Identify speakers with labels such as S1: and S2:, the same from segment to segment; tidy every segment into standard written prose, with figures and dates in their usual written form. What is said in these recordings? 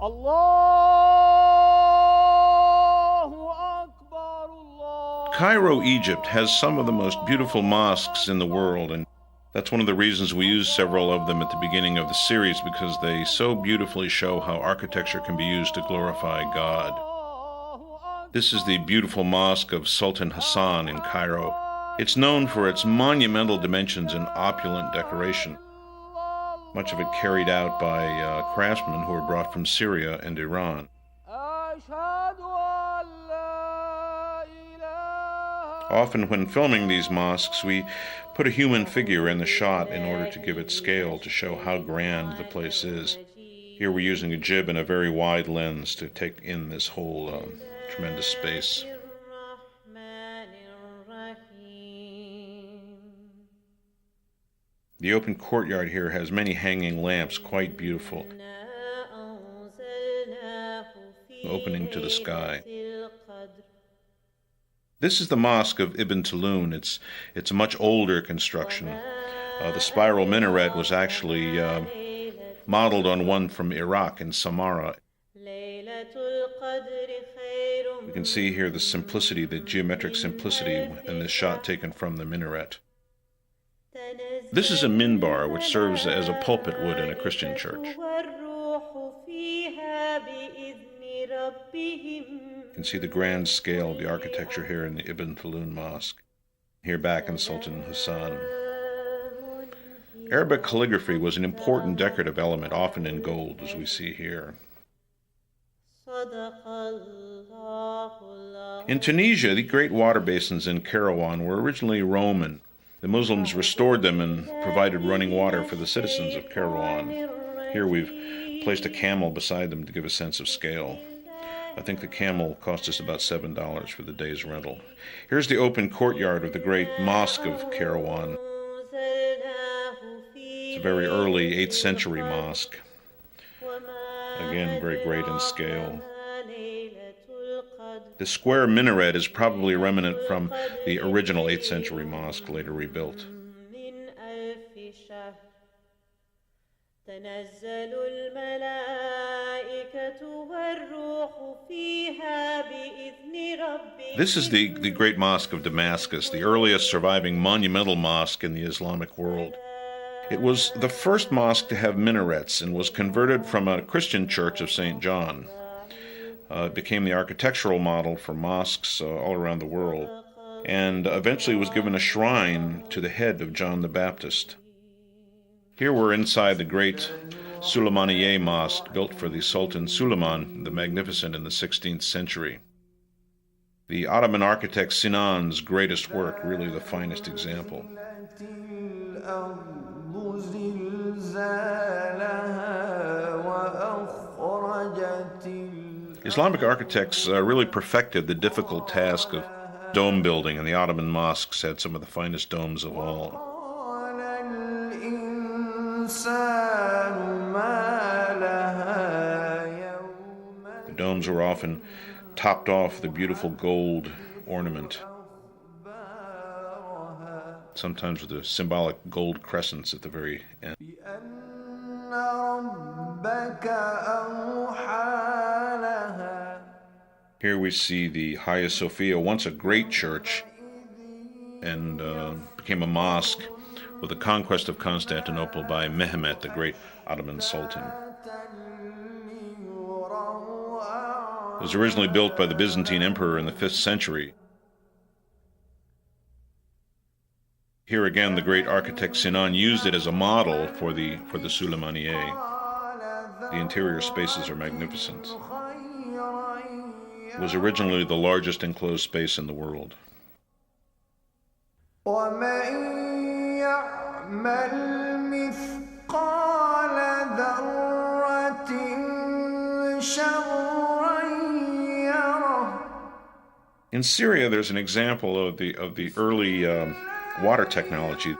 S1: Allahu Akbar, Allah.
S2: Cairo, Egypt has some of the most beautiful mosques in the world, and that's one of the reasons we use several of them at the beginning of the series, because they so beautifully show how architecture can be used to glorify God. This is the beautiful mosque of Sultan Hassan in Cairo. It's known for its monumental dimensions and opulent decoration, much of it carried out by craftsmen who were brought from Syria and Iran. Often when filming these mosques, we put a human figure in the shot in order to give it scale, to show how grand the place is. Here we're using a jib and a very wide lens to take in this whole tremendous space. The open courtyard here has many hanging lamps, quite beautiful, opening to the sky. This is the Mosque of Ibn Tulun. It's a much older construction. The spiral minaret was actually modeled on one from Iraq in Samarra. You can see here the simplicity, the geometric simplicity in this shot taken from the minaret. This is a minbar, which serves as a pulpit wood in a Christian church. You can see the grand scale of the architecture here in the Ibn Tulun Mosque, here back in Sultan Hassan. Arabic calligraphy was an important decorative element, often in gold, as we see here. In Tunisia, the great water basins in Kairouan were originally Roman. The Muslims restored them and provided running water for the citizens of Kairouan. Here we've placed a camel beside them to give a sense of scale. I think the camel cost us about $7 for the day's rental. Here's the open courtyard of the great Mosque of Kairouan. It's a very early 8th century mosque. Again, very great in scale. The square minaret is probably a remnant from the original 8th century mosque, later rebuilt. This is the Great Mosque of Damascus, the earliest surviving monumental mosque in the Islamic world. It was the first mosque to have minarets and was converted from a Christian church of St. John. It became the architectural model for mosques all around the world, and eventually was given a shrine to the head of John the Baptist. Here we're inside the great Suleymaniye Mosque, built for the Sultan Suleiman the Magnificent in the 16th century. The Ottoman architect Sinan's greatest work, really the finest example. Islamic architects really perfected the difficult task of dome building, and the Ottoman mosques had some of the finest domes of all. The domes were often topped off with a beautiful gold ornament, sometimes with the symbolic gold crescents at the very end. Here we see the Hagia Sophia, once a great church, and became a mosque with the conquest of Constantinople by Mehmet, the great Ottoman Sultan. It was originally built by the Byzantine Emperor in the 5th century. Here again, the great architect Sinan used it as a model for the Suleymaniye. The interior spaces are magnificent. It was originally the largest enclosed space in the world. In Syria, there's an example of the early water technology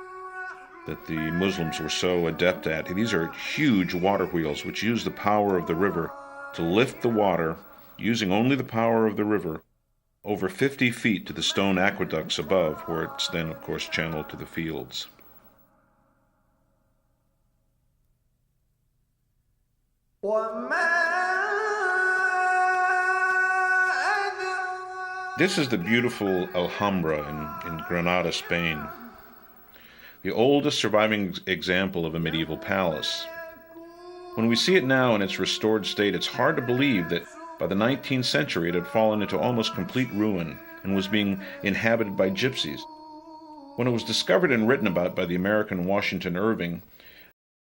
S2: that the Muslims were so adept at. These are huge water wheels which use the power of the river to lift the water, using only the power of the river, over 50 feet to the stone aqueducts above, where it's then, of course, channeled to the fields. This is the beautiful Alhambra in Granada, Spain, the oldest surviving example of a medieval palace. When we see it now in its restored state, it's hard to believe that by the 19th century it had fallen into almost complete ruin and was being inhabited by gypsies. When it was discovered and written about by the American Washington Irving,